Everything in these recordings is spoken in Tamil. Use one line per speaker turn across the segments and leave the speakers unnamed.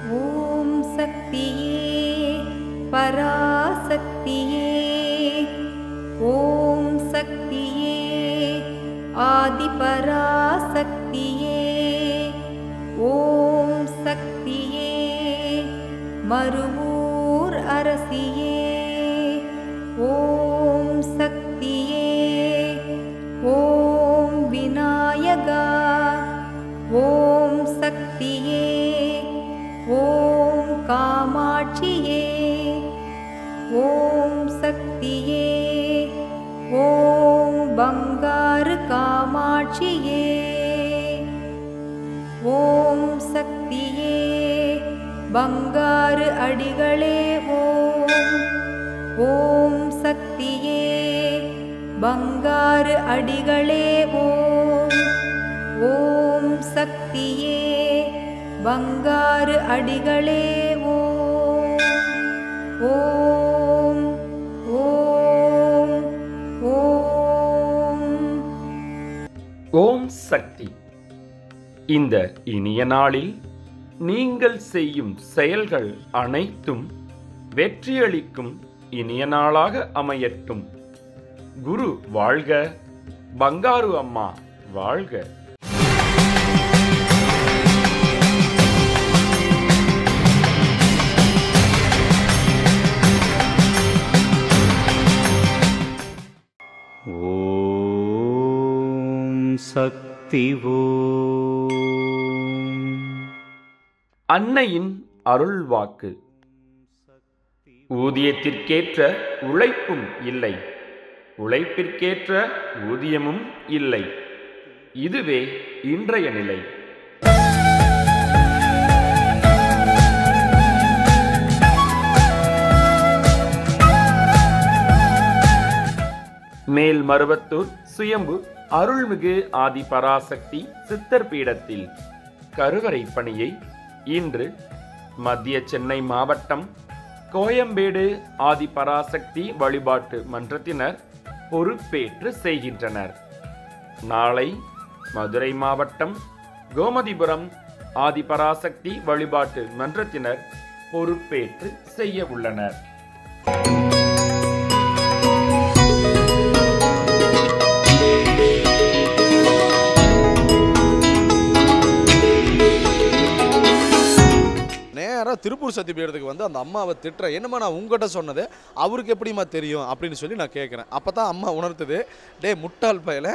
ஓம் சக்தியே பராசக்தியே, ஓம் சக்தியே ஆதிபராசக்தியே, ஓம் சக்தியே மருவூர் அரசியே, ஓம் சக்தியே ஓம் விநாயகா, ஓம் சக்தியே ஓம் காமாட்சியே, ஓம் சக்தியே ஓம் பங்காரு காமாட்சியே, ஓம் சக்தியே பங்காரு அடிகளே ஓம், ஓம் சக்தியே பங்காரு அடிகளே ஓம், ஓம் சக்தியே பங்காரு அடிகளே ஓம், ஓம் ஓம் ஓம்.
ஓம் சக்தி. இந்த இனிய நாளில் நீங்கள் செய்யும் செயல்கள் அனைத்தும் வெற்றியளிக்கும் இனிய நாளாக அமையட்டும். குரு வாழ்க, பங்காரு அம்மா வாழ்க.
ஓம் சக்தி ஓம்.
அன்னையின் அருள் வாக்கு. ஊதியத்திற்கேற்ற உழைப்பும் இல்லை, உழைப்பிற்கேற்ற ஊதியமும் இல்லை. இதுவே இன்றைய நிலை. மேல்மருவத்தூர் சுயம்பு அருள்மிகு ஆதி பராசக்தி சித்தர் பீடத்தில் கருவறை பணியை இன்று மத்திய சென்னை மாவட்டம் கோயம்பேடு ஆதி பராசக்தி வழிபாட்டு மன்றத்தினர் பொறுப்பேற்று செய்கின்றனர். நாளை மதுரை மாவட்டம் கோமதிபுரம் ஆதி பராசக்தி வழிபாட்டு மன்றத்தினர் பொறுப்பேற்று செய்ய உள்ளனர்.
திருப்பூர் சக்தி பீடத்துக்கு வந்து அந்த அம்மாவை திட்டுற, என்னம்மா நான் உங்கள்கிட்ட சொன்னது அவருக்கு எப்படிமா தெரியும் அப்படின்னு சொல்லி நான் கேட்குறேன். அப்போ தான் அம்மா உணர்த்துது, டே முட்டாள் பயல,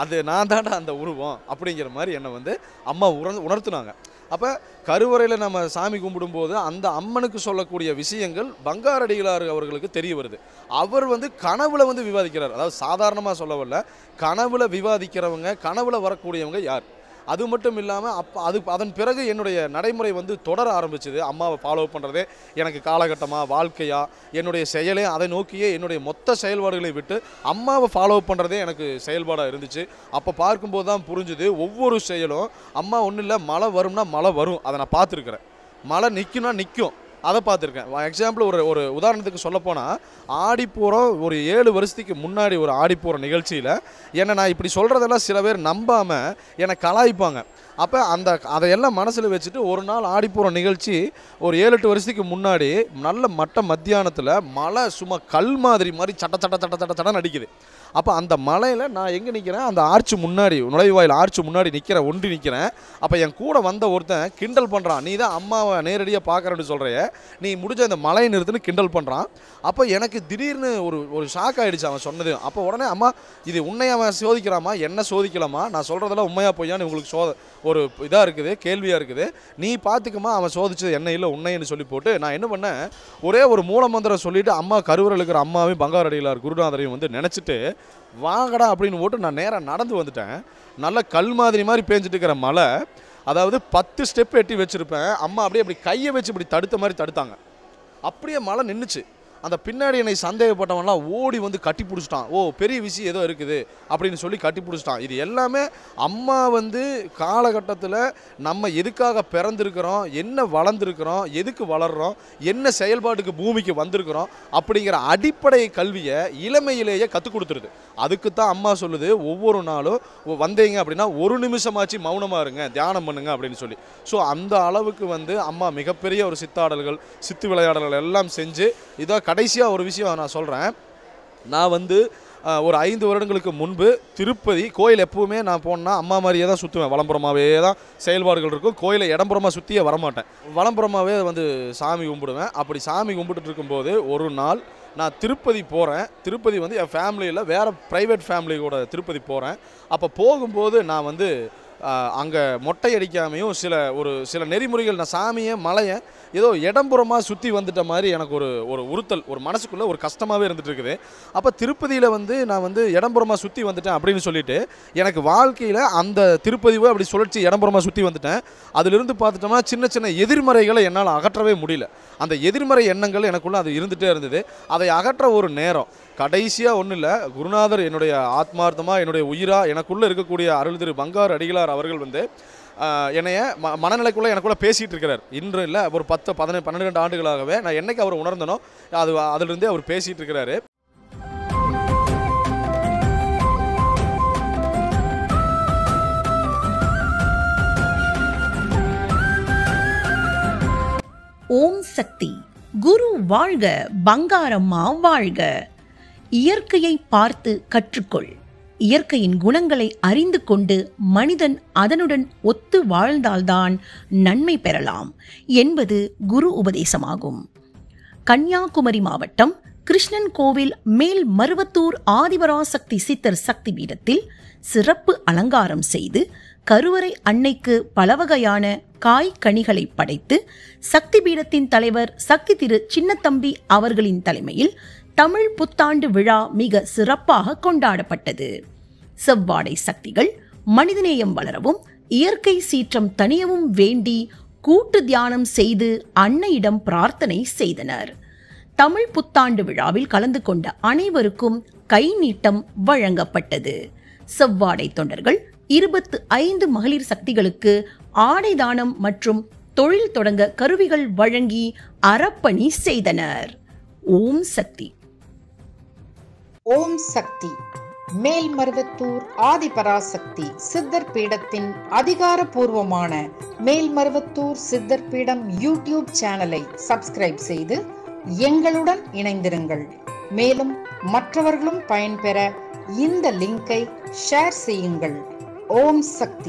அது நான் தாண்டா அந்த உருவம் அப்படிங்கிற மாதிரி என்னை வந்து அம்மா உணர்த்துனாங்க. அப்போ கருவறையில் நம்ம சாமி கும்பிடும்போது அந்த அம்மனுக்கு சொல்லக்கூடிய விஷயங்கள் பங்காரடிகளார் அவர்களுக்கு தெரிய வருது. அவர் வந்து கனவுல வந்து விவாதிக்கிறார். அதாவது சாதாரணமாக சொல்ல வரல, கனவுல விவாதிக்கிறவங்க, கனவுல வரக்கூடியவங்க யார்? அது மட்டும் இல்லாமல் அதன் பிறகு என்னுடைய நடைமுறை வந்து தொடர ஆரம்பிச்சுது. அம்மாவை ஃபாலோ பண்ணுறதே எனக்கு காலகட்டமாக, வாழ்க்கையாக, என்னுடைய செயலே அதை நோக்கியே என்னுடைய மொத்த செயல்பாடுகளை விட்டு அம்மாவை ஃபாலோ பண்ணுறதே எனக்கு செயல்பாடாக இருந்துச்சு. அப்போ பார்க்கும்போது தான் புரிஞ்சுது, ஒவ்வொரு செயலும் அம்மா ஒன்றும் இல்லை, மழை வரும்னா மழை வரும், அதை நான் பார்த்துருக்குறேன். மழை நிற்கும்னா நிற்கும், அதை பார்த்துருக்கேன். எக்ஸாம்பிள் ஒரு உதாரணத்துக்கு சொல்லப்போனால், ஆடிப்பூரம் ஒரு 7 வருஷத்துக்கு முன்னாடி ஒரு ஆடிப்பூரம் நிகழ்ச்சியில் என்னை நான் இப்படி சொல்கிறதெல்லாம் சில பேர் நம்பாமல் என்னை கலாய்ப்பாங்க. அப்போ அதையெல்லாம் மனசில் வச்சுட்டு ஒரு நாள் ஆடிப்பூரம் நிகழ்ச்சி ஒரு 7-8 வருஷத்துக்கு முன்னாடி நல்ல மத்தியானத்தில் மழை சும்மா கல் மாதிரி சட்ட அடிக்குது. அப்போ அந்த மலையில் நான் எங்கே நிற்கிறேன், அந்த ஆர்ச்சு முன்னாடி, நுழைவாயில் ஆர்ச்சு முன்னாடி ஒன்றி நிற்கிறேன். அப்போ என் கூட வந்த ஒருத்தன் கிண்டல் பண்ணுறான், நீ தான் அம்மாவை நேரடியாக பார்க்குறேன்னு சொல்கிறைய, நீ முடிஞ்ச அந்த மலையை நிறுத்துன்னு கிண்டல் பண்ணுறான். அப்போ எனக்கு திடீர்னு ஒரு ஷாக் ஆகிடுச்சு அவன் சொன்னது. அப்போ உடனே, அம்மா இது உன்னையை அவன் சோதிக்கிறாமா, என்ன சோதிக்கலாமா, நான் சொல்கிறதெல்லாம் உண்மையாக பொய்யான்னு உங்களுக்கு ஒரு இதாக இருக்குது, கேள்வியாக இருக்குது, நீ பார்த்துக்குமா, அவன் சோதிச்சது என்ன இல்லை உன்னைன்னு சொல்லி போட்டு நான் என்ன பண்ணேன், ஒரே ஒரு மூலமந்திரம் சொல்லிவிட்டு அம்மா கருவறையில் இருக்கிற அம்மாவையும் பங்காரடிகளார் குருநாதரையும் வந்து நினச்சிட்டு வாங்கடா அப்படின்னு போட்டு நான் நேராக நடந்து வந்துட்டேன். நல்ல கல் மாதிரி பேஞ்சிட்டு இருக்கிற மலை, அதாவது 10 ஸ்டெப் எட்டி வச்சுருப்பேன். அம்மா அப்படி கையை வச்சு இப்படி தடுத்த மாதிரி தடுத்தாங்க. அப்படியே மழை நின்றுச்சு. அந்த பின்னாடி என்னை சந்தேகப்பட்டவன்லாம் ஓடி வந்து கட்டி பிடிச்சிட்டான். ஓ பெரிய விஷயம் ஏதோ இருக்குது அப்படின்னு சொல்லி கட்டி பிடிச்சிட்டான். இது எல்லாமே அம்மா வந்து காலகட்டத்தில் நம்ம எதுக்காக பிறந்திருக்கிறோம், என்ன வளர்ந்துருக்கிறோம், எதுக்கு வளர்கிறோம், என்ன செயல்பாட்டுக்கு பூமிக்கு வந்திருக்கிறோம் அப்படிங்கிற அடிப்படை கல்வியை இளமையிலேயே கற்றுக் கொடுத்துருது. அதுக்கு தான் அம்மா சொல்லுது, ஒவ்வொரு நாளும் வந்தீங்க அப்படின்னா ஒரு நிமிஷமாச்சு மௌனமாக இருங்க, தியானம் பண்ணுங்க அப்படின்னு சொல்லி. ஸோ அந்த அளவுக்கு வந்து அம்மா மிகப்பெரிய ஒரு சித்தாடல்கள், சித்து விளையாடல்கள் எல்லாம் செஞ்சு. இதோ கடைசியாக ஒரு விஷயம் நான் சொல்கிறேன். நான் வந்து ஒரு 5 வருடங்களுக்கு முன்பு திருப்பதி கோயில் எப்பவுமே நான் போனேன்னா அம்மா மாதிரியே தான் சுற்றுவேன். வலம்புறமாகவே தான் செயல்பாடுகள் இருக்கும். கோயிலை இடம்புறமாக சுற்றியே வரமாட்டேன். வலம்புறமாகவே வந்து சாமி கும்பிடுவேன். அப்படி சாமி கும்பிட்டுட்டு இருக்கும்போது ஒரு நாள் நான் திருப்பதி போகிறேன். திருப்பதி வந்து என் ஃபேமிலியில் வேறு ப்ரைவேட் ஃபேமிலி கூட திருப்பதி போகிறேன். அப்போ போகும்போது நான் வந்து அங்கே மொட்டை அடிக்காமையும் சில நெறிமுறைகள், நான் சாமியை மலையை ஏதோ இடம்புறமாக சுற்றி வந்துட்ட மாதிரி எனக்கு ஒரு உறுத்தல், ஒரு மனசுக்குள்ளே ஒரு கஷ்டமாகவே இருந்துகிட்டு இருக்குது. அப்போ திருப்பதியில் வந்து நான் வந்து இடம்புறமாக சுற்றி வந்துட்டேன் அப்படின்னு சொல்லிட்டு எனக்கு வாழ்க்கையில் அந்த திருப்பதிவை அப்படி சுழற்சி இடம்புறமாக சுற்றி வந்துட்டேன். அதிலிருந்து பார்த்துட்டோம்னா சின்ன சின்ன எதிர்மறைகளை என்னால் அகற்றவே முடியல. அந்த எதிர்மறை எண்ணங்கள் எனக்குள்ளே அது இருந்துகிட்டே இருந்தது. அதை அகற்ற ஒரு நேரம் கடைசியாக ஒன்றும் இல்லை, குருநாதர் என்னுடைய ஆத்மார்த்தமாக என்னுடைய உயிராக எனக்குள்ளே இருக்கக்கூடிய அருள் திரு பங்காரு அடிகளார் அவர்கள் வந்து என்னைய மனநிலைக்குள்ளே எனக்குள்ளே பேசிகிட்டு இருக்கிறார். இன்று இல்லை, ஒரு 10-12 ஆண்டுகளாகவே நான் என்னைக்கு அவர் உணர்ந்தனோ அதிலிருந்தே அவர் பேசிகிட்டு இருக்கிறாரு.
ஓம் சக்தி. குரு வாழ்க, பங்காரம்மா வாழ்க. இயற்கையை பார்த்து கற்றுக்கொள். இயற்கையின் குணங்களை அறிந்து கொண்டு மனிதன் அதனுடன் ஒத்து வாழ்ந்தால்தான் நன்மை பெறலாம் என்பது குரு உபதேசமாகும். கன்னியாகுமரி மாவட்டம் கிருஷ்ணன் கோவில் மேல் மருவத்தூர் ஆதிபராசக்தி சித்தர் சக்தி பீடத்தில் சிறப்பு அலங்காரம் செய்து கருவறை அன்னைக்கு பலவகையான காய் கனிகளை படைத்து சக்தி பீடத்தின் தலைவர் சக்தி திரு சின்னத்தம்பி அவர்களின் தலைமையில் தமிழ் புத்தாண்டு விழா மிக சிறப்பாக கொண்டாடப்பட்டது. செவ்வாடை சக்திகள் மனிதநேயம் வளரவும் இயற்கை சீற்றம் தணியவும் வேண்டி கூட்டு தியானம் செய்து அன்னையிடம் பிரார்த்தனை செய்தனர். தமிழ் புத்தாண்டு விழாவில் கலந்து கொண்ட அனைவருக்கும் கை நீட்டம் வழங்கப்பட்டது. செவ்வாடை தொண்டர்கள் 25 மகளிர் சக்திகளுக்கு ஆடை தானம் மற்றும் தொழில் தொடங்க கருவிகள் வழங்கி அறப்பணி செய்தனர். ஓம் சக்தி.
ஓம் சக்தி. மேல்மருவத்தூர் ஆதிபராசக்தி சித்தர் பீடத்தின் அதிகாரப்பூர்வமான மேல்மருவத்தூர் சித்தர் பீடம் யூடியூப் சேனலை சப்ஸ்கிரைப் செய்து எங்களுடன் இணைந்திருங்கள். மேலும் மற்றவர்களும் பயன்பெற இந்த லிங்கை ஷேர் செய்யுங்கள். ஓம் சக்தி.